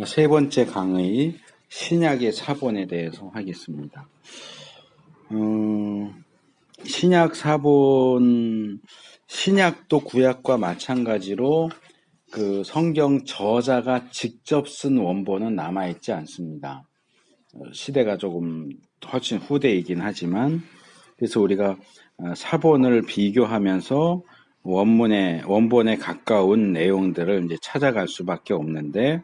세 번째 강의 신약의 사본에 대해서 하겠습니다. 신약 사본, 신약도 구약과 마찬가지로 그 성경 저자가 직접 쓴 원본은 남아있지 않습니다. 시대가 조금 훨씬 후대이긴 하지만, 그래서 우리가 사본을 비교하면서 원본에 가까운 내용들을 이제 찾아갈 수밖에 없는데,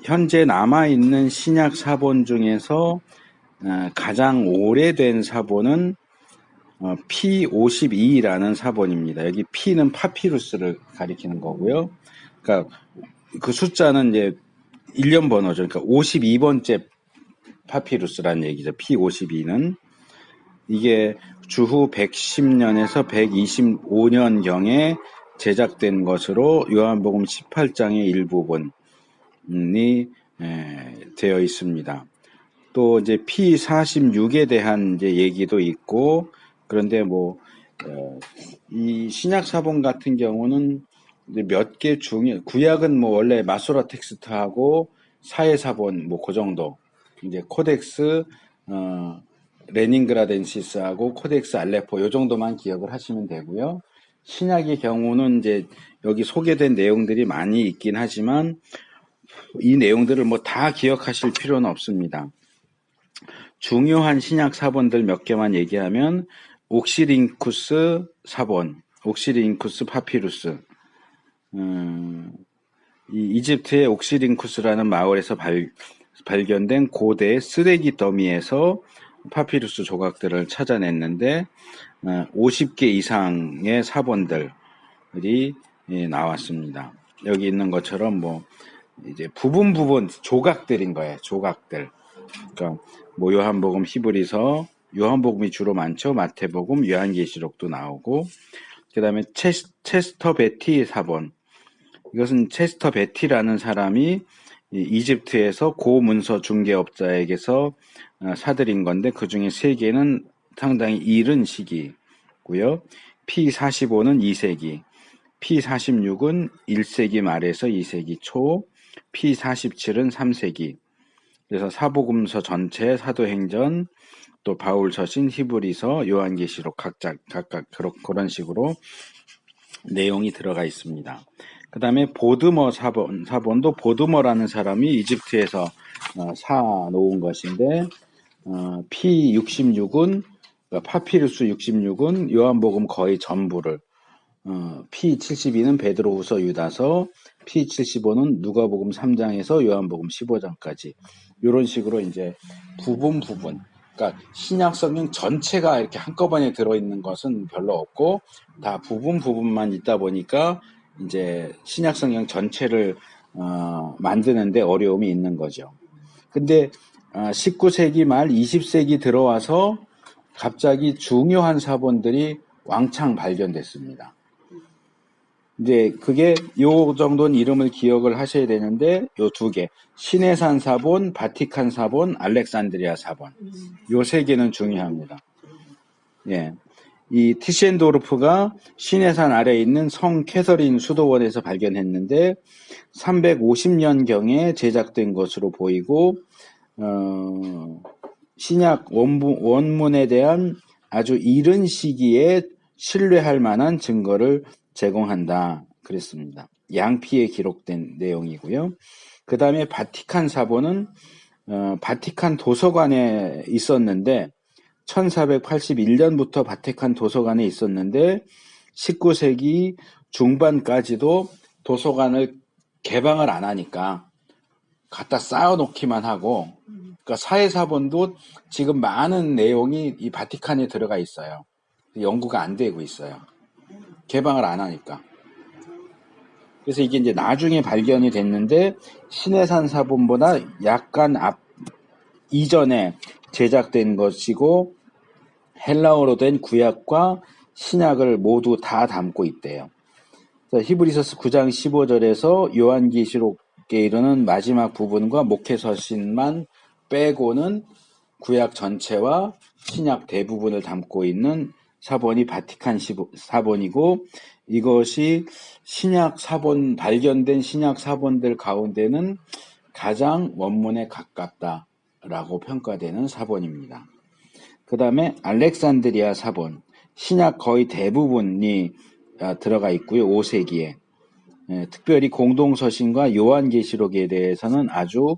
현재 남아있는 신약 사본 중에서 가장 오래된 사본은 P52라는 사본입니다. 여기 P는 파피루스를 가리키는 거고요. 그러니까 그 숫자는 이제 일련 번호죠. 그러니까 52번째 파피루스라는 얘기죠. P52는. 이게 주후 110년에서 125년경에 제작된 것으로 요한복음 18장의 일부분이 되어 있습니다. 또 이제 P46에 대한 이제 얘기도 있고, 그런데 이 신약 사본 같은 경우는 이제 몇 개 중에, 구약은 원래 마소라 텍스트하고 사회 사본 그 정도, 이제 코덱스 레닌그라덴시스하고 코덱스 알레포 요 정도만 기억을 하시면 되고요. 신약의 경우는 이제 여기 소개된 내용들이 많이 있긴 하지만 이 내용들을 다 기억하실 필요는 없습니다. 중요한 신약 사본들 몇 개만 얘기하면 옥시링쿠스 사본, 옥시링쿠스 파피루스, 이 이집트의 옥시링쿠스라는 마을에서 발견된 고대 쓰레기 더미에서 파피루스 조각들을 찾아냈는데 50개 이상의 사본들이 나왔습니다. 여기 있는 것처럼 이제 부분 조각들인 거예요. 조각들. 그러니까 요한복음, 히브리서, 요한복음이 주로 많죠. 마태복음, 요한계시록도 나오고, 그 다음에 체스터 베티 사본. 이것은 체스터 베티라는 사람이 이집트에서 고문서 중개업자에게서 사들인 건데 그 중에 3개는 상당히 이른 시기고요. P45는 2세기, P46은 1세기 말에서 2세기 초, P47은 3세기. 그래서 사복음서 전체, 사도행전, 또 바울 서신, 히브리서, 요한계시록 각각 그런 식으로 내용이 들어가 있습니다. 그 다음에 보드머 사본도 보드머라는 사람이 이집트에서 사놓은 것인데 P66은 파피루스 66은 요한복음 거의 전부를, P72는 베드로후서 유다서, P75는 누가복음 3장에서 요한복음 15장까지 이런 식으로 이제 부분 그러니까 신약 성경 전체가 이렇게 한꺼번에 들어있는 것은 별로 없고 다 부분만 있다 보니까 이제 신약 성경 전체를 만드는데 어려움이 있는 거죠. 근데 19세기 말 20세기 들어와서 갑자기 중요한 사본들이 왕창 발견됐습니다. 이제 그게 요 정도는 이름을 기억을 하셔야 되는데 요 2개, 시내산 사본, 바티칸 사본, 알렉산드리아 사본, 요 3개는 중요합니다. 예, 이 티셴도르프가 시내산 아래에 있는 성 캐서린 수도원에서 발견했는데 350년경에 제작된 것으로 보이고 신약 원문에 대한 아주 이른 시기에 신뢰할 만한 증거를 제공한다 그랬습니다. 양피에 기록된 내용이고요. 그 다음에 바티칸 사본은 바티칸 도서관에 있었는데 1481년부터 바티칸 도서관에 있었는데 19세기 중반까지도 도서관을 개방을 안 하니까 갖다 쌓아놓기만 하고, 그러니까 사회사본도 지금 많은 내용이 이 바티칸에 들어가 있어요. 연구가 안 되고 있어요. 개방을 안 하니까. 그래서 이게 이제 나중에 발견이 됐는데 시내산 사본보다 약간 이전에 제작된 것이고 헬라어로 된 구약과 신약을 모두 다 담고 있대요. 히브리서스 9장 15절에서 요한계시록에 이르는 마지막 부분과 목회서신만 빼고는 구약 전체와 신약 대부분을 담고 있는 사본이 바티칸 사본이고, 이것이 신약 사본, 발견된 신약 사본들 가운데는 가장 원문에 가깝다라고 평가되는 사본입니다. 그 다음에 알렉산드리아 사본, 신약 거의 대부분이 들어가 있고요. 5세기에. 특별히 공동서신과 요한계시록에 대해서는 아주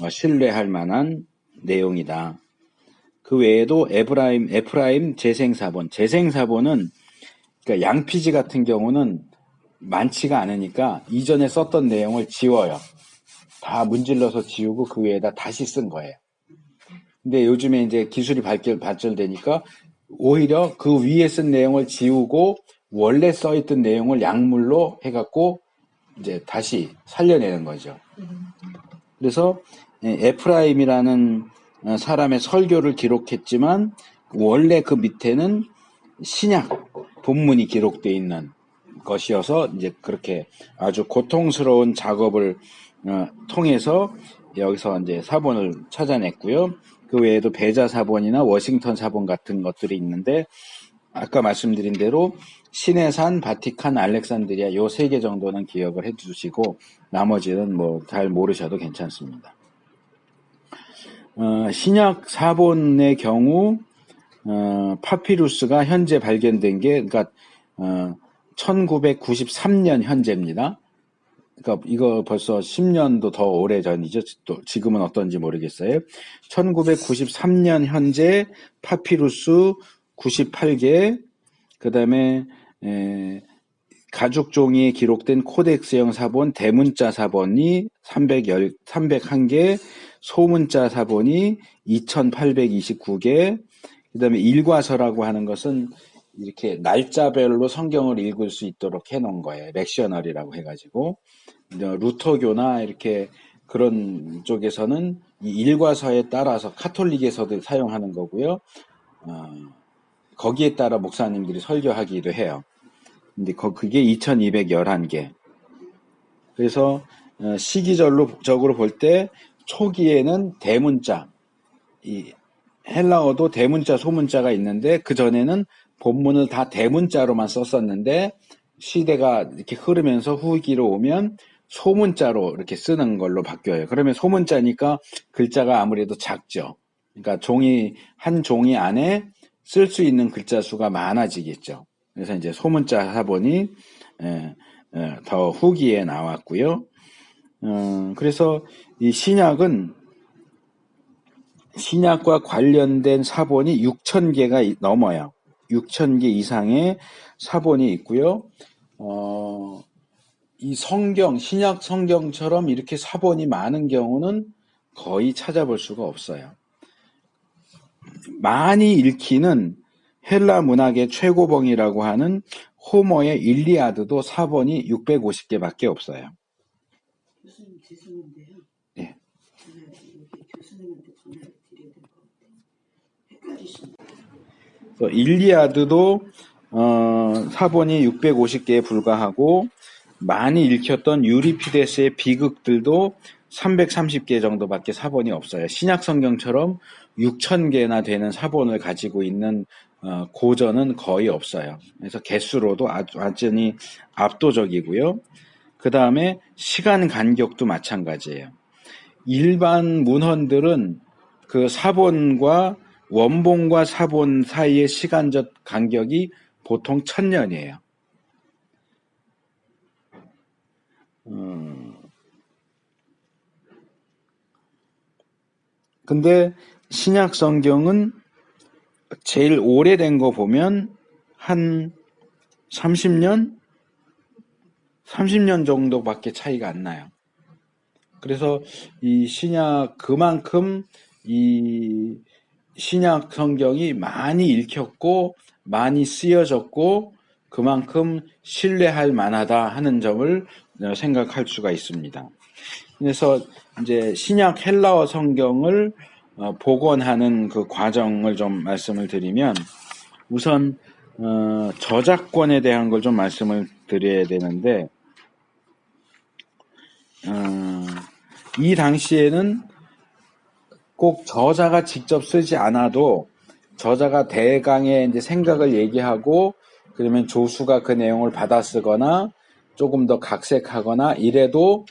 신뢰할 만한 내용이다. 그 외에도 에프라임 재생사본. 재생사본은 그러니까 양피지 같은 경우는 많지가 않으니까 이전에 썼던 내용을 지워요. 다 문질러서 지우고 그 위에다 다시 쓴 거예요. 근데 요즘에 이제 기술이 발전되니까 오히려 그 위에 쓴 내용을 지우고 원래 써있던 내용을 약물로 해갖고 이제 다시 살려내는 거죠. 그래서 에프라임이라는 사람의 설교를 기록했지만 원래 그 밑에는 신약 본문이 기록되어 있는 것이어서 이제 그렇게 아주 고통스러운 작업을 통해서 여기서 이제 사본을 찾아냈고요. 그 외에도 베자 사본이나 워싱턴 사본 같은 것들이 있는데 아까 말씀드린 대로 시내산, 바티칸, 알렉산드리아 요 3개 정도는 기억을 해주시고 나머지는 뭐 잘 모르셔도 괜찮습니다. 신약 사본의 경우 파피루스가 현재 발견된 게 그러니까 1993년 현재입니다. 그러니까 이거 벌써 10년도 더 오래전이죠. 또 지금은 어떤지 모르겠어요. 1993년 현재 파피루스 98개, 그 다음에 가죽종이에 기록된 코덱스형 사본, 대문자 사본이 301개, 소문자 사본이 2829개, 그 다음에 일과서라고 하는 것은 이렇게 날짜별로 성경을 읽을 수 있도록 해놓은 거예요. 렉셔널이라고 해가지고. 루터교나 이렇게 그런 쪽에서는 이 일과서에 따라서 카톨릭에서도 사용하는 거고요. 거기에 따라 목사님들이 설교하기도 해요. 근데 그게 2211개. 그래서 시기적으로 볼 때 초기에는 대문자, 이 헬라어도 대문자, 소문자가 있는데 그 전에는 본문을 다 대문자로만 썼었는데 시대가 이렇게 흐르면서 후기로 오면 소문자로 이렇게 쓰는 걸로 바뀌어요. 그러면 소문자니까 글자가 아무래도 작죠. 그러니까 한 종이 안에 쓸 수 있는 글자 수가 많아지겠죠. 그래서 이제 소문자 사본이 더 후기에 나왔고요. 그래서 이 신약과 관련된 사본이 6,000개가 넘어요. 6,000개 이상의 사본이 있고요. 이 신약 성경처럼 이렇게 사본이 많은 경우는 거의 찾아볼 수가 없어요. 많이 읽히는 헬라 문학의 최고봉이라고 하는 호머의 일리아드도 사본이 650개밖에 없어요. 교수님 죄송한데요. 예. 여기 교수님한테 전화를 드려야 될 것 같아요. 헷갈리신다. 일리아드도 사본이 650개에 불과하고 많이 읽혔던 유리피데스의 비극들도 330개 정도밖에 사본이 없어요. 신약 성경처럼 6,000개나 되는 사본을 가지고 있는 고전은 거의 없어요. 그래서 개수로도 완전히 압도적이고요. 그 다음에 시간 간격도 마찬가지예요. 일반 문헌들은 그 사본과 원본과 사본 사이의 시간적 간격이 보통 1000년이에요. 근데 신약 성경은 제일 오래된 거 보면 한 30년? 30년 정도밖에 차이가 안 나요. 그래서 이 그만큼 이 신약 성경이 많이 읽혔고 많이 쓰여졌고 그만큼 신뢰할 만하다 하는 점을 생각할 수가 있습니다. 그래서 이제 신약 헬라어 성경을 복원하는 그 과정을 좀 말씀을 드리면 우선 저작권에 대한 걸 좀 말씀을 드려야 되는데 이 당시에는 꼭 저자가 직접 쓰지 않아도 저자가 대강의 이제 생각을 얘기하고 그러면 조수가 그 내용을 받아쓰거나 조금 더 각색하거나 이래도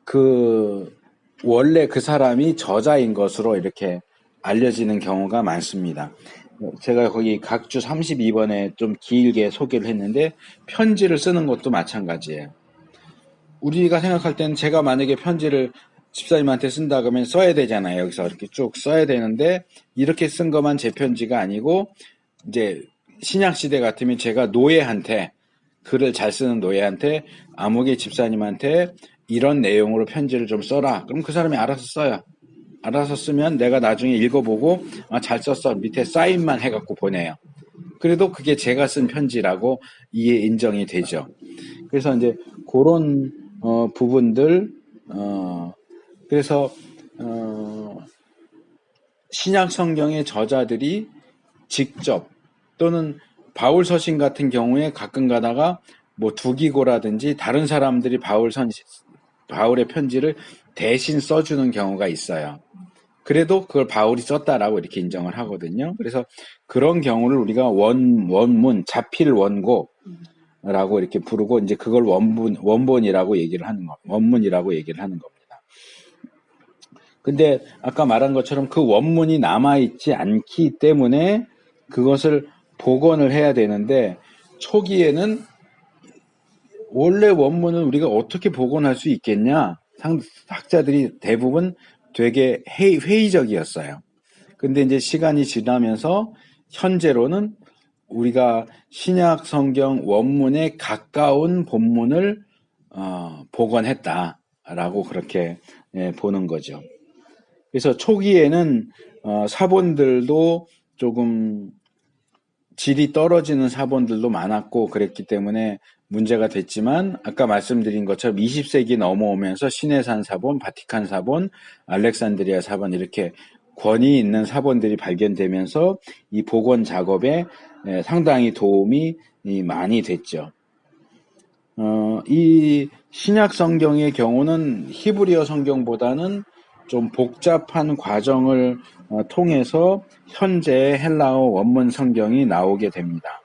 그 원래 그 사람이 저자인 것으로 이렇게 알려지는 경우가 많습니다. 제가 거기 각주 32번에 좀 길게 소개를 했는데 편지를 쓰는 것도 마찬가지예요. 우리가 생각할 때는 제가 만약에 편지를 집사님한테 쓴다 그러면 써야 되잖아요. 여기서 이렇게 쭉 써야 되는데 이렇게 쓴 것만 제 편지가 아니고 이제 신약시대 같으면 제가 노예한테 글을 잘 쓰는 노예한테 아무개 집사님한테 이런 내용으로 편지를 좀 써라. 그럼 그 사람이 알아서 써요. 알아서 쓰면 내가 나중에 읽어보고 잘 썼어. 밑에 사인만 해갖고 보내요. 그래도 그게 제가 쓴 편지라고 이해 인정이 되죠. 그래서 이제 그런 부분들 그래서 신약 성경의 저자들이 직접 또는 바울 서신 같은 경우에 가끔 가다가 뭐 두기고라든지 다른 사람들이 바울의 편지를 대신 써주는 경우가 있어요. 그래도 그걸 바울이 썼다라고 이렇게 인정을 하거든요. 그래서 그런 경우를 우리가 원문, 자필 원고라고 이렇게 부르고 이제 그걸 원본이라고 얘기를 하는 거, 원문이라고 얘기를 하는 겁니다. 근데 아까 말한 것처럼 그 원문이 남아있지 않기 때문에 그것을 복원을 해야 되는데 초기에는 원래 원문을 우리가 어떻게 복원할 수 있겠냐? 학자들이 대부분 되게 회의적이었어요. 근데 이제 시간이 지나면서 현재로는 우리가 신약 성경 원문에 가까운 본문을 복원했다라고 그렇게 보는 거죠. 그래서 초기에는 사본들도 조금 질이 떨어지는 사본들도 많았고 그랬기 때문에 문제가 됐지만 아까 말씀드린 것처럼 20세기 넘어오면서 시내산 사본, 바티칸 사본, 알렉산드리아 사본 이렇게 권위 있는 사본들이 발견되면서 이 복원 작업에 상당히 도움이 많이 됐죠. 이 신약 성경의 경우는 히브리어 성경보다는 좀 복잡한 과정을 통해서 현재의 헬라어 원문 성경이 나오게 됩니다.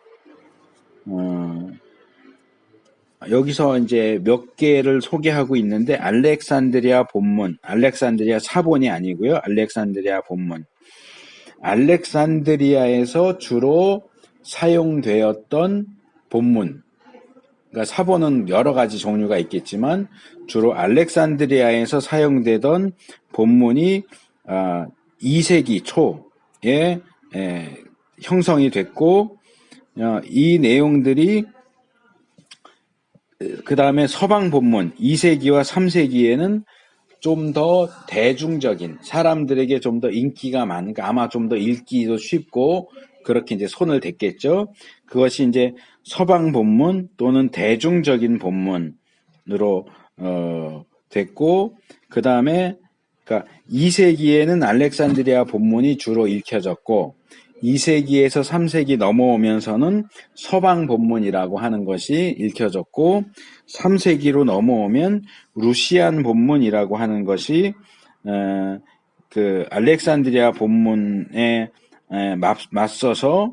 여기서 이제 몇 개를 소개하고 있는데 알렉산드리아 본문, 알렉산드리아 사본이 아니고요. 알렉산드리아 본문. 알렉산드리아에서 주로 사용되었던 본문. 그러니까 사본은 여러 가지 종류가 있겠지만 주로 알렉산드리아에서 사용되던 본문이 2세기 초에 형성이 됐고 이 내용들이 그 다음에 서방 본문 2세기와 3세기에는 좀 더 대중적인 사람들에게 좀 더 인기가 많으니까 아마 좀 더 읽기도 쉽고 그렇게 이제 손을 댔겠죠. 그것이 이제 서방 본문 또는 대중적인 본문으로 됐고 그 다음에 그러니까 2세기에는 알렉산드리아 본문이 주로 읽혀졌고 2세기에서 3세기 넘어오면서는 서방 본문이라고 하는 것이 읽혀졌고 3세기로 넘어오면 루시안 본문이라고 하는 것이 그 알렉산드리아 본문에 맞서서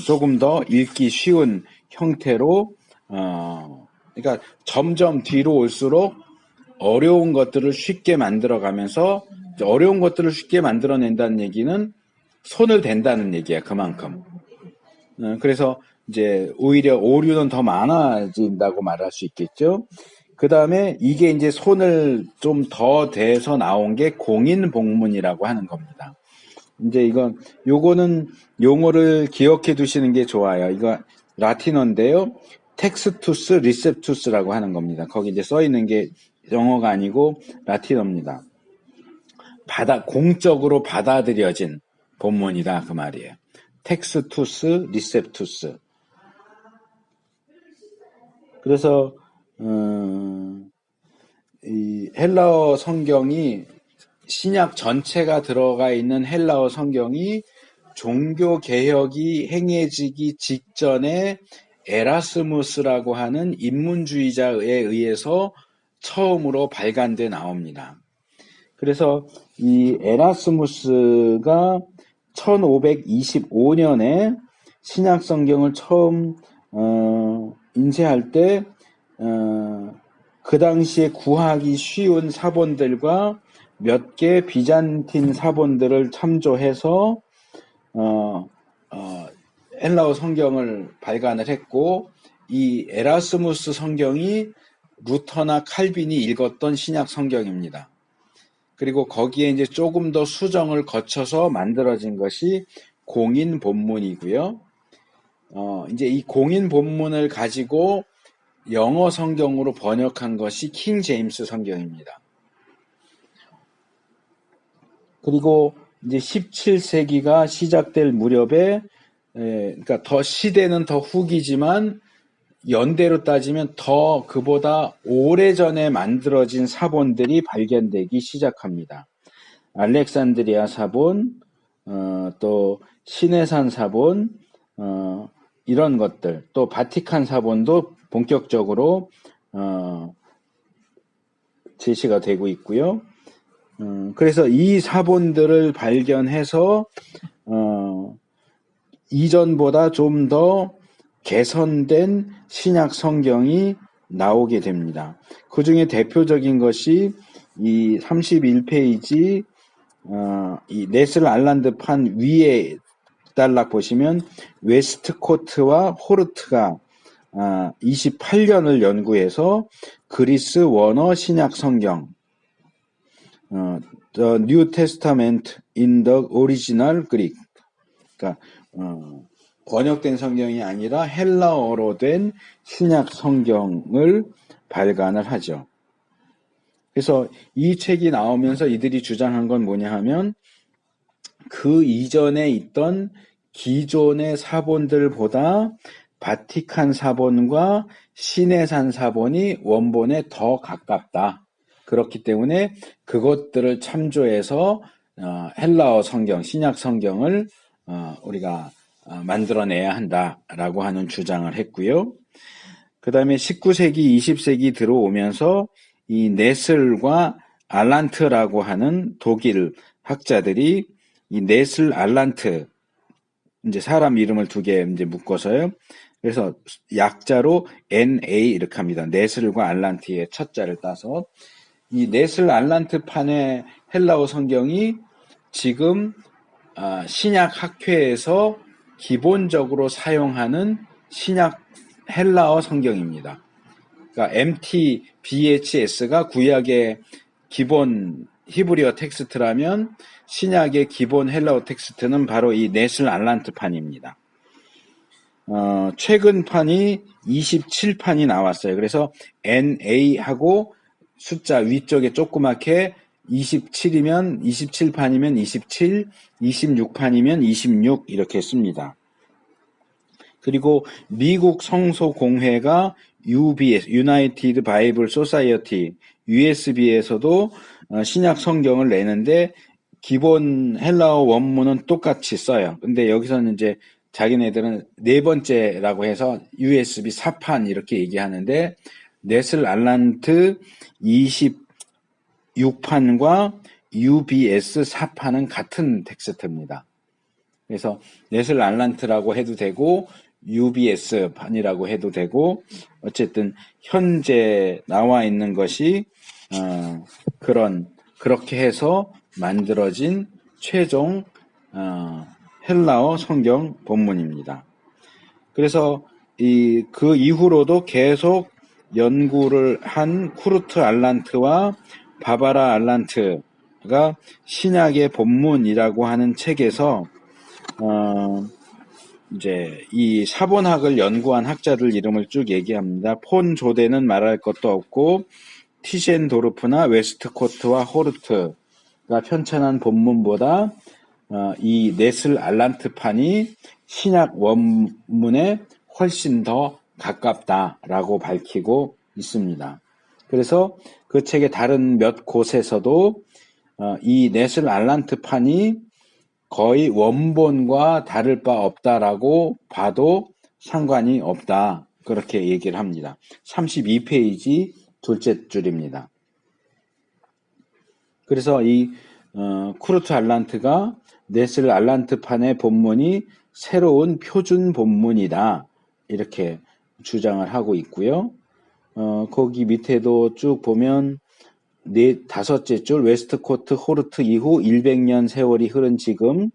조금 더 읽기 쉬운 형태로 그러니까 점점 뒤로 올수록 어려운 것들을 쉽게 만들어가면서 어려운 것들을 쉽게 만들어낸다는 얘기는 손을 댄다는 얘기야, 그만큼. 그래서 이제 오히려 오류는 더 많아진다고 말할 수 있겠죠. 그 다음에 이게 이제 손을 좀 더 대서 나온 게 공인복문이라고 하는 겁니다. 이제 요거는 용어를 기억해 두시는 게 좋아요. 이거 라틴어인데요. 텍스투스 리셉투스라고 하는 겁니다. 거기 이제 써 있는 게 영어가 아니고 라틴어입니다. 공적으로 받아들여진 본문이다 그 말이에요. 텍스투스 리셉투스. 그래서 이 헬라어 성경이 신약 전체가 들어가 있는 헬라어 성경이 종교 개혁이 행해지기 직전에 에라스무스라고 하는 인문주의자에 의해서 처음으로 발간돼 나옵니다. 그래서 이 에라스무스가 1525년에 신약 성경을 처음 인쇄할 때 그 당시에 구하기 쉬운 사본들과 몇 개 비잔틴 사본들을 참조해서 헬라어 성경을 발간을 했고, 이 에라스무스 성경이 루터나 칼빈이 읽었던 신약 성경입니다. 그리고 거기에 이제 조금 더 수정을 거쳐서 만들어진 것이 공인 본문이고요. 이제 이 공인 본문을 가지고 영어 성경으로 번역한 것이 킹 제임스 성경입니다. 그리고 이제 17세기가 시작될 무렵에, 그러니까 더 시대는 더 후기지만 연대로 따지면 더 그보다 오래전에 만들어진 사본들이 발견되기 시작합니다. 알렉산드리아 사본, 또 시내산 사본, 이런 것들, 또 바티칸 사본도 본격적으로 제시가 되고 있고요. 그래서 이 사본들을 발견해서 이전보다 좀 더 개선된 신약 성경이 나오게 됩니다. 그 중에 대표적인 것이 이 31페이지 이 네슬 알란드 판 위에 딸락 보시면 웨스트코트와 호르트가 28년을 연구해서 그리스 원어 신약 성경 The New Testament in the Original Greek, 그러니까 번역된 성경이 아니라 헬라어로 된 신약 성경을 발간을 하죠. 그래서 이 책이 나오면서 이들이 주장한 건 뭐냐 하면 그 이전에 있던 기존의 사본들보다 바티칸 사본과 시내산 사본이 원본에 더 가깝다. 그렇기 때문에 그것들을 참조해서 헬라어 성경, 신약 성경을 우리가 만들어내야 한다라고 하는 주장을 했고요. 그 다음에 19세기, 20세기 들어오면서 이 네슬과 알란트라고 하는 독일 학자들이 이 네슬 알란트, 이제 사람 이름을 두 개 이제 묶어서요. 그래서 약자로 NA 이렇게 합니다. 네슬과 알란트의 첫 자를 따서 이 네슬 알란트 판의 헬라어 성경이 지금 신약 학회에서 기본적으로 사용하는 신약 헬라어 성경입니다. 그러니까 MTBHS가 구약의 기본 히브리어 텍스트라면 신약의 기본 헬라어 텍스트는 바로 이 네슬 알란트 판입니다. 최근 판이 27판이 나왔어요. 그래서 NA하고 숫자 위쪽에 조그맣게 27이면 27판이면 27, 26판이면 26 이렇게 씁니다. 그리고 미국 성소공회가 UBS, United Bible Society, USB에서도 신약 성경을 내는데 기본 헬라어 원문은 똑같이 써요. 근데 여기서는 이제 자기네들은 네 번째라고 해서 USB 4판 이렇게 얘기하는데 네슬 알란트 26판과 UBS 4판은 같은 텍스트입니다. 그래서 네슬 알란트라고 해도 되고 UBS 판이라고 해도 되고 어쨌든 현재 나와 있는 것이 그렇게 해서 만들어진 최종 헬라어 성경 본문입니다. 그래서 그 이후로도 계속 연구를 한 쿠르트 알란트와 바바라 알란트가 신약의 본문이라고 하는 책에서 이제 이 사본학을 연구한 학자들 이름을 쭉 얘기합니다. 폰 조데는 말할 것도 없고 티셴도르프나 웨스트코트와 호르트가 편찬한 본문보다 이 네슬 알란트 판이 신약 원문에 훨씬 더 가깝다라고 밝히고 있습니다. 그래서 그 책의 다른 몇 곳에서도 이 네슬 알란트 판이 거의 원본과 다를 바 없다라고 봐도 상관이 없다. 그렇게 얘기를 합니다. 32페이지 둘째 줄입니다. 그래서 이 쿠르트 알란트가 네슬 알란트판의 본문이 새로운 표준 본문이다. 이렇게 주장을 하고 있고요. 거기 밑에도 쭉 보면 다섯째 줄 웨스트코트 호르트 이후 100년 세월이 흐른 지금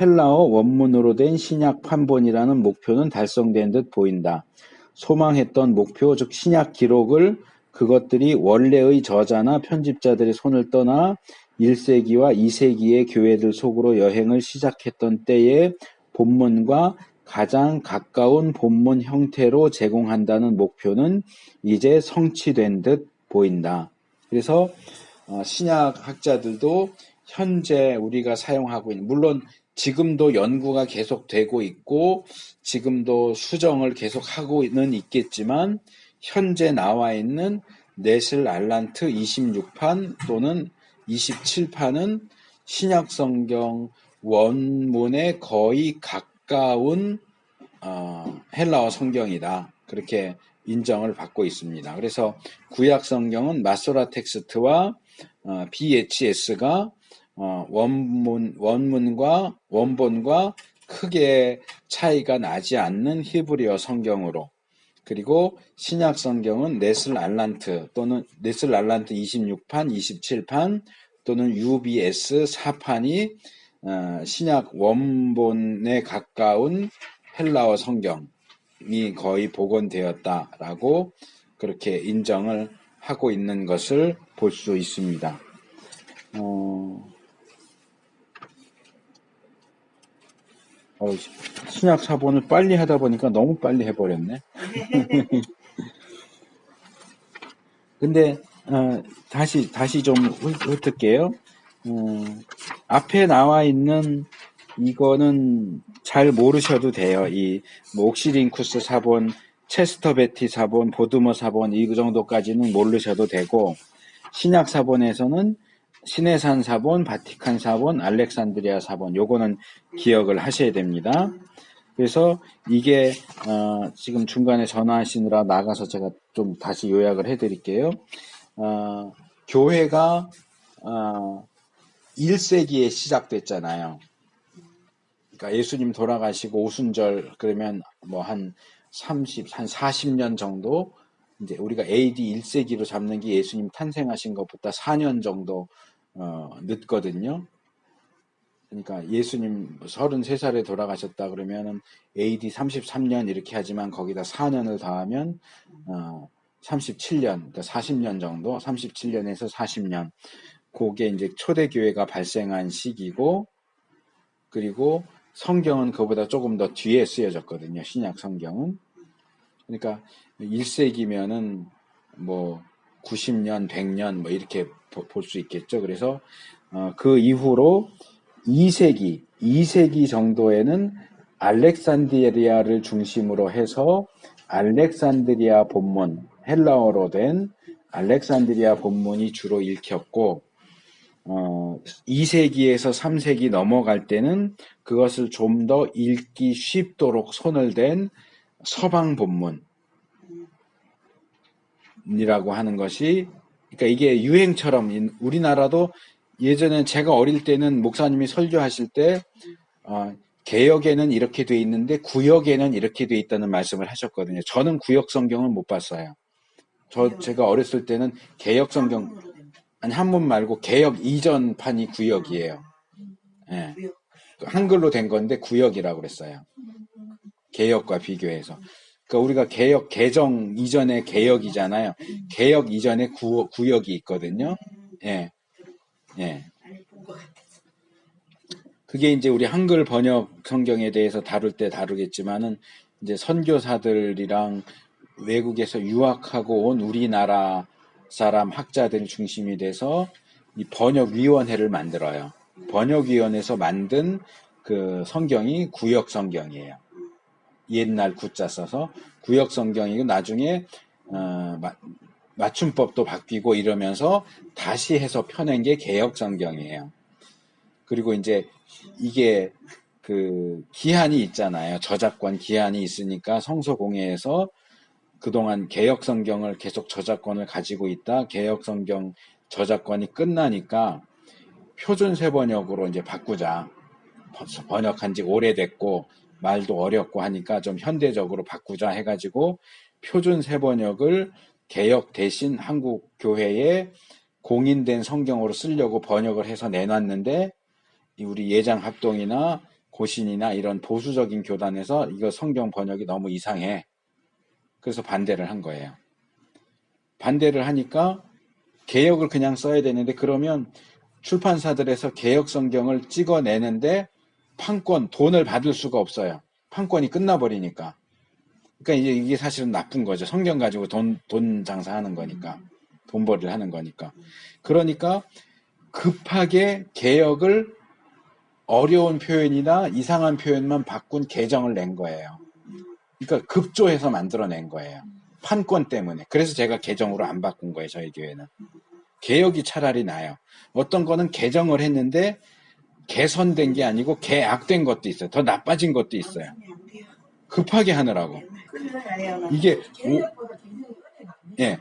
헬라어 원문으로 된 신약 판본이라는 목표는 달성된 듯 보인다. 소망했던 목표, 즉 신약 기록을 그것들이 원래의 저자나 편집자들의 손을 떠나 1세기와 2세기의 교회들 속으로 여행을 시작했던 때의 본문과 가장 가까운 본문 형태로 제공한다는 목표는 이제 성취된 듯 보인다. 그래서 신약 학자들도 현재 우리가 사용하고 있는, 물론 지금도 연구가 계속되고 있고 지금도 수정을 계속하고는 있겠지만 현재 나와 있는 네슬 알란트 26판 또는 27판은 신약 성경 원문에 거의 가까운 헬라어 성경이다. 그렇게 인정을 받고 있습니다. 그래서 구약 성경은 마소라 텍스트와 BHS가 원문과 원본과 크게 차이가 나지 않는 히브리어 성경으로, 그리고 신약 성경은 네슬 알란트 또는 네슬 알란트 26판, 27판 또는 UBS 4판이 신약 원본에 가까운 헬라어 성경이 거의 복원되었다라고 그렇게 인정을 하고 있는 것을 볼 수 있습니다. 신약 사본을 빨리 하다 보니까 너무 빨리 해버렸네. 근데 다시 좀 훑을게요. 앞에 나와 있는 이거는 잘 모르셔도 돼요. 뭐 옥시링쿠스 사본, 체스터베티 사본, 보드머 사본 이 정도까지는 모르셔도 되고, 신약 사본에서는 시내산 사본, 바티칸 사본, 알렉산드리아 사본, 요거는 기억을 하셔야 됩니다. 그래서 이게 지금 중간에 전화하시느라 나가서 제가 좀 다시 요약을 해드릴게요. 교회가 1세기에 시작됐잖아요. 그러니까 예수님 돌아가시고 오순절 그러면 뭐 한 40년 정도, 이제 우리가 AD 1세기로 잡는 게 예수님 탄생하신 것보다 4년 정도 늦거든요. 그러니까 예수님 33살에 돌아가셨다 그러면은 AD 33년 이렇게 하지만 거기다 4년을 더하면 37년, 그러니까 40년 정도, 37년에서 40년. 그게 이제 초대교회가 발생한 시기고, 그리고 성경은 그보다 조금 더 뒤에 쓰여졌거든요. 신약 성경은. 그러니까 1세기면은 뭐 90년, 100년 뭐 이렇게 볼 수 있겠죠. 그래서 그 이후로 2세기 정도에는 알렉산드리아를 중심으로 해서 알렉산드리아 본문, 헬라어로 된 알렉산드리아 본문이 주로 읽혔고, 2세기에서 3세기 넘어갈 때는 그것을 좀 더 읽기 쉽도록 손을 댄 서방 본문이라고 하는 것이, 그러니까 이게 유행처럼 우리나라도 예전에 제가 어릴 때는 목사님이 설교하실 때 개역에는 이렇게 돼 있는데 구역에는 이렇게 돼 있다는 말씀을 하셨거든요. 저는 구역 성경을 못 봤어요. 제가 어렸을 때는 개역 성경, 아니 한문 말고 개역 이전판이 구역이에요. 예. 한글로 된 건데 구역이라고 그랬어요. 개역과 비교해서. 그러니까 우리가 개역 개정 이전에 개역이잖아요. 개역 이전에 구역이 있거든요. 예. 예. 그게 이제 우리 한글 번역 성경에 대해서 다룰 때 다루겠지만은, 이제 선교사들이랑 외국에서 유학하고 온 우리나라 사람 학자들 중심이 돼서 이 번역위원회를 만들어요. 번역위원회에서 만든 그 성경이 구역 성경이에요. 옛날 구자 써서 구역 성경이고, 나중에 맞춤법도 바뀌고 이러면서 다시 해서 펴낸 게 개역 성경이에요. 그리고 이제 이게 그 기한이 있잖아요. 저작권 기한이 있으니까 성서공회에서 그동안 개역 성경을 계속 저작권을 가지고 있다. 개역 성경 저작권이 끝나니까 표준 세번역으로 이제 바꾸자. 번역한 지 오래됐고 말도 어렵고 하니까 좀 현대적으로 바꾸자 해가지고 표준 세번역을 개역 대신 한국 교회에 공인된 성경으로 쓰려고 번역을 해서 내놨는데 우리 예장합동이나 고신이나 이런 보수적인 교단에서 이거 성경 번역이 너무 이상해. 그래서 반대를 한 거예요. 반대를 하니까 개역을 그냥 써야 되는데 그러면 출판사들에서 개역 성경을 찍어내는데 판권, 돈을 받을 수가 없어요. 판권이 끝나버리니까. 그러니까 이제 이게 사실은 나쁜 거죠. 성경 가지고 돈 장사하는 거니까. 돈벌이를 하는 거니까. 그러니까 급하게 개역을 어려운 표현이나 이상한 표현만 바꾼 개정을 낸 거예요. 그러니까 급조해서 만들어낸 거예요. 판권 때문에. 그래서 제가 개정으로 안 바꾼 거예요. 저희 교회는. 개역이 차라리 나아요. 어떤 거는 개정을 했는데 개선된 게 아니고 개악된 것도 있어요. 더 나빠진 것도 있어요. 급하게 하느라고. 이게 예,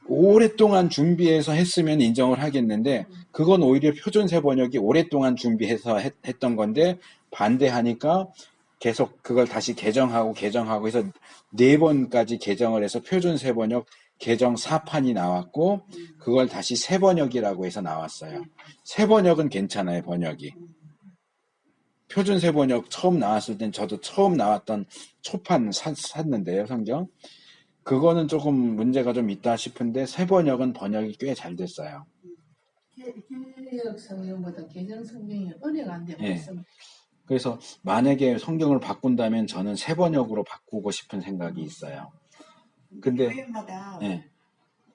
오랫동안 준비해서 했으면 인정을 하겠는데 그건 오히려 표준세 번역이 오랫동안 준비해서 했던 건데 반대하니까 계속 그걸 다시 개정하고 해서 4번까지 개정을 해서 표준세 번역 개정 4판이 나왔고 그걸 다시 새 번역이라고 해서 나왔어요. 새 번역은 괜찮아요. 번역이. 표준세 번역 처음 나왔을 땐 저도 처음 나왔던 초판 샀는데요. 성경. 그거는 조금 문제가 좀 있다 싶은데 새 번역은 번역이 꽤 잘 됐어요. 개역 성경보다 개정 성경이 은혜가 안 되고 있습니다. 그래서 만약에 성경을 바꾼다면 저는 새 번역으로 바꾸고 싶은 생각이 있어요. 근데 교회마다 예.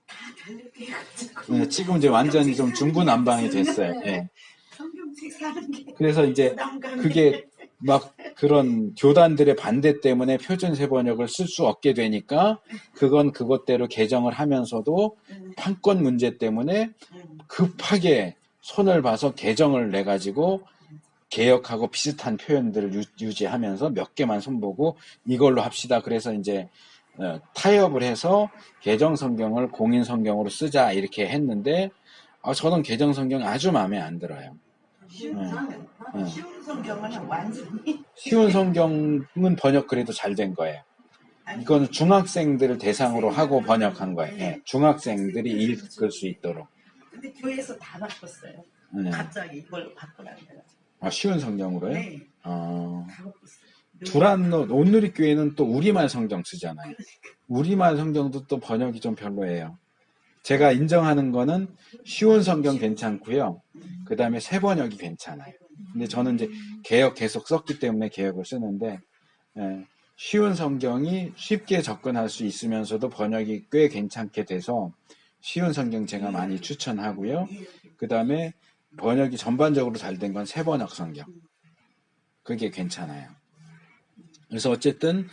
다 다르게 해가지고 지금 이제 완전히 좀 중구난방이 됐어요. 예. 성경책 사는 게 그래서 이제 부담감이 그게 막 그런 교단들의 반대 때문에 표준세 번역을 쓸 수 없게 되니까 그건 그것대로 개정을 하면서도 판권 문제 때문에 급하게 손을 봐서 개정을 내가지고 개역하고 비슷한 표현들을 유지하면서 몇 개만 손보고 이걸로 합시다. 그래서 이제 타협을 해서 개정 성경을 공인 성경으로 쓰자 이렇게 했는데 저는 개정 성경 아주 마음에 안 들어요. 쉬운 성경은 완전히 쉬운 성경은 번역 그래도 잘 된 거예요. 이거는 중학생들을 대상으로 하고 번역한 거예요. 예, 중학생들이 읽을 수 있도록. 근데 교회에서 다 바꿨어요. 네. 갑자기 이걸로 바꾸라고 해가지고. 쉬운 성경으로요? 네. 다 바꿨어요. 두란 온누리교회는 또 우리말 성경 쓰잖아요. 우리말 성경도 또 번역이 좀 별로예요. 제가 인정하는 거는 쉬운 성경 괜찮고요. 그 다음에 새 번역이 괜찮아요. 근데 저는 이제 개역 계속 썼기 때문에 개역을 쓰는데 쉬운 성경이 쉽게 접근할 수 있으면서도 번역이 꽤 괜찮게 돼서 쉬운 성경 제가 많이 추천하고요. 그 다음에 번역이 전반적으로 잘 된 건 새 번역 성경. 그게 괜찮아요. 그래서 어쨌든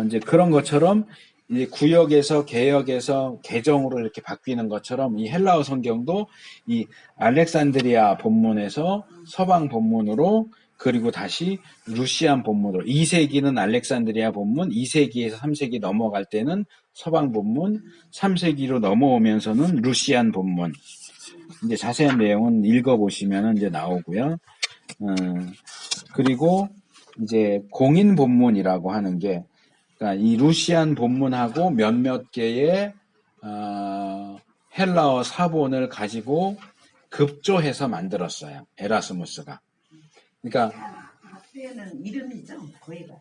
이제 그런 것처럼 이제 구역에서 개역에서 개정으로 이렇게 바뀌는 것처럼 이 헬라어 성경도 이 알렉산드리아 본문에서 서방 본문으로 그리고 다시 루시안 본문으로 2세기는 알렉산드리아 본문, 2세기에서 3세기 넘어갈 때는 서방 본문, 3세기로 넘어오면서는 루시안 본문. 이제 자세한 내용은 읽어보시면 이제 나오고요. 그리고 이제 공인 본문이라고 하는 게 그러니까 이 루시안 본문하고 몇몇 개의 헬라어 사본을 가지고 급조해서 만들었어요. 에라스무스가. 그러니까 앞에는 이름이죠, 거의가.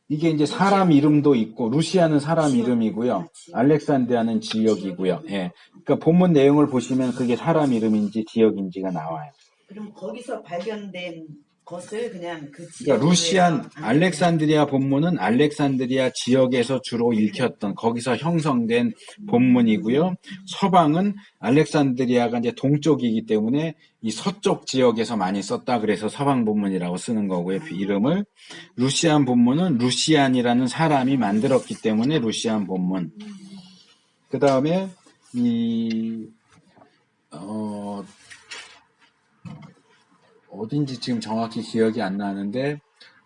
이게 이제 사람 이름도 있고 루시아는 사람 이름이고요. 알렉산드리아는 지역이고요. 예. 그러니까 본문 내용을 보시면 그게 사람 이름인지 지역인지가 나와요. 그럼 거기서 발견된 것을 그냥 그 그러니까 루시안 알렉산드리아 본문은 알렉산드리아 지역에서 주로 읽혔던 거기서 형성된 본문이고요. 서방은 알렉산드리아가 이제 동쪽이기 때문에 이 서쪽 지역에서 많이 썼다 그래서 서방 본문이라고 쓰는 거고요. 이름을 루시안 본문은 루시안이라는 사람이 만들었기 때문에 루시안 본문. 그 다음에 어딘지 지금 정확히 기억이 안 나는데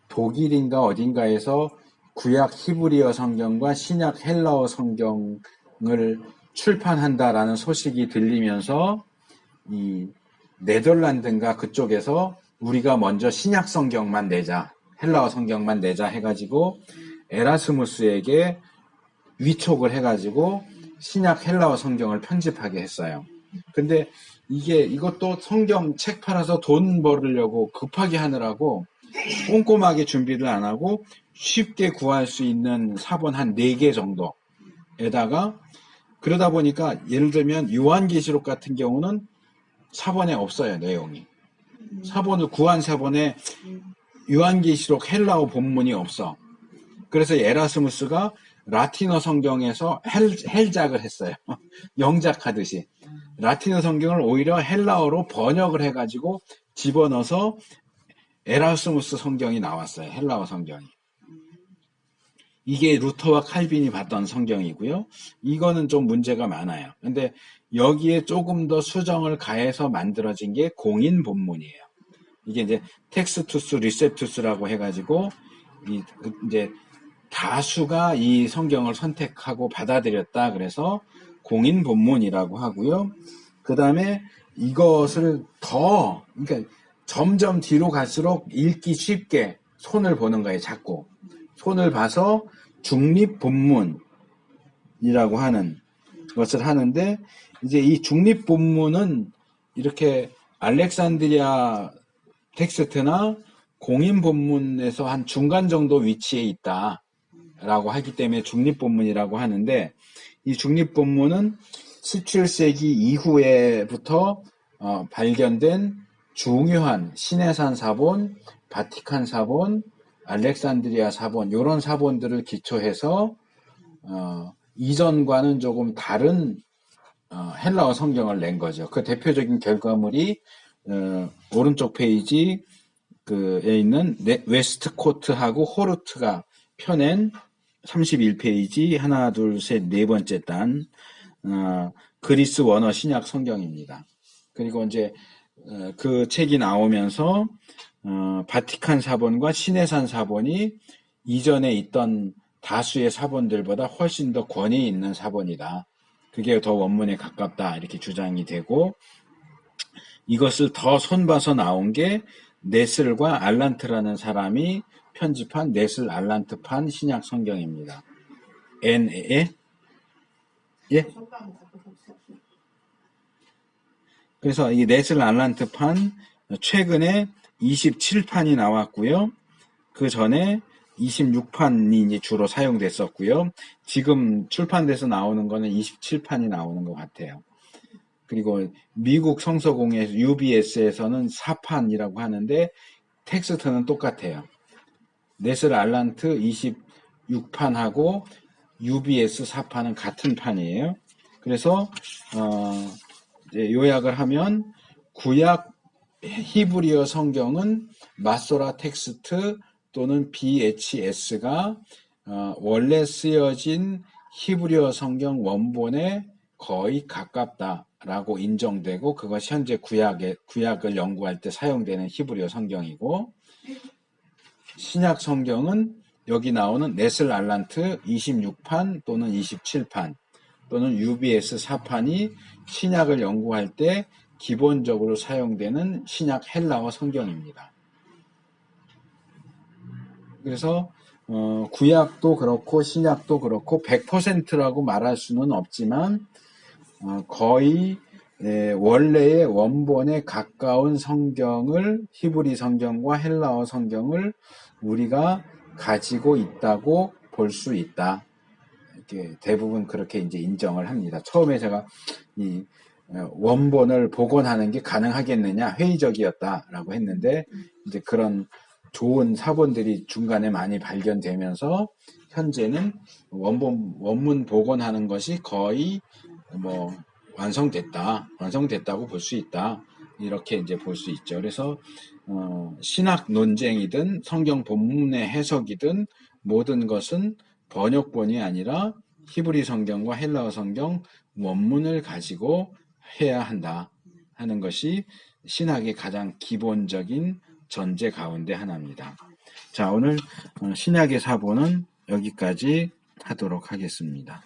독일인가 어딘가에서 구약 히브리어 성경과 신약 헬라어 성경을 출판한다라는 소식이 들리면서 이 네덜란드인가 그쪽에서 우리가 먼저 신약 성경만 내자, 헬라어 성경만 내자 해가지고 에라스무스에게 위촉을 해가지고 신약 헬라어 성경을 편집하게 했어요. 근데 이것도 성경 책 팔아서 돈 벌으려고 급하게 하느라고 꼼꼼하게 준비를 안 하고 쉽게 구할 수 있는 사본 한 4개 정도에다가, 그러다 보니까 예를 들면 요한계시록 같은 경우는 사본에 없어요, 내용이. 사본을 구한 사본에 요한계시록 헬라어 본문이 없어. 그래서 에라스무스가 라틴어 성경에서 헬작을 했어요. 영작하듯이. 라틴어 성경을 오히려 헬라어로 번역을 해가지고 집어넣어서 에라스무스 성경이 나왔어요. 헬라어 성경이. 이게 루터와 칼빈이 봤던 성경이고요. 이거는 좀 문제가 많아요. 근데 여기에 조금 더 수정을 가해서 만들어진 게 공인 본문이에요. 이게 이제 텍스투스 리셉투스라고 해가지고 이제 다수가 이 성경을 선택하고 받아들였다. 그래서 공인 본문이라고 하고요. 그 다음에 이것을 그러니까 점점 뒤로 갈수록 읽기 쉽게 손을 보는 거예요. 자꾸 손을 봐서 중립 본문이라고 하는 것을 하는데, 이제 이 중립 본문은 이렇게 알렉산드리아 텍스트나 공인 본문에서 한 중간 정도 위치에 있다라고 하기 때문에 중립 본문이라고 하는데, 이 중립 본문은 17세기 이후에부터 발견된 중요한 시내산 사본, 바티칸 사본, 알렉산드리아 사본, 이런 사본들을 기초해서 이전과는 조금 다른 헬라어 성경을 낸 거죠. 그 대표적인 결과물이 오른쪽 페이지에 있는 웨스트코트하고 호르트가 펴낸 31페이지 하나 둘 셋 네 번째 단 그리스 원어 신약 성경입니다. 그리고 이제 그 책이 나오면서 바티칸 사본과 시내산 사본이 이전에 있던 다수의 사본들보다 훨씬 더 권위 있는 사본이다. 그게 더 원문에 가깝다. 이렇게 주장이 되고, 이것을 더 손봐서 나온 게 네슬과 알란트라는 사람이 편집한 네슬 알란트판 신약 성경입니다. 예? 그래서 이 네슬 알란트판 최근에 27판이 나왔고요. 그 전에 26판이 이제 주로 사용됐었고요. 지금 출판돼서 나오는 거는 27판이 나오는 것 같아요. 그리고 미국 성서공회 UBS에서는 4판이라고 하는데 텍스트는 똑같아요. 네슬 알란트 26판하고 UBS 4판은 같은 판이에요. 그래서 이제 요약을 하면 구약 히브리어 성경은 마소라 텍스트 또는 BHS가 원래 쓰여진 히브리어 성경 원본에 거의 가깝다라고 인정되고, 그것이 현재 구약을 연구할 때 사용되는 히브리어 성경이고, 신약 성경은 여기 나오는 네슬 알란트 26판 또는 27판 또는 UBS 4판이 신약을 연구할 때 기본적으로 사용되는 신약 헬라어 성경입니다. 그래서 구약도 그렇고 신약도 그렇고 100%라고 말할 수는 없지만 거의 원래의 원본에 가까운 성경을, 히브리 성경과 헬라어 성경을 우리가 가지고 있다고 볼 수 있다. 이렇게 대부분 그렇게 이제 인정을 합니다. 처음에 제가 이 원본을 복원하는 게 가능하겠느냐 회의적이었다라고 했는데, 이제 그런 좋은 사본들이 중간에 많이 발견되면서 현재는 원문 복원하는 것이 거의 뭐 완성됐다고 볼 수 있다. 이렇게 이제 볼 수 있죠. 그래서 신학 논쟁이든 성경 본문의 해석이든 모든 것은 번역본이 아니라 히브리 성경과 헬라어 성경 원문을 가지고 해야 한다 하는 것이 신학의 가장 기본적인 전제 가운데 하나입니다. 자, 오늘 신약의 사본은 여기까지 하도록 하겠습니다.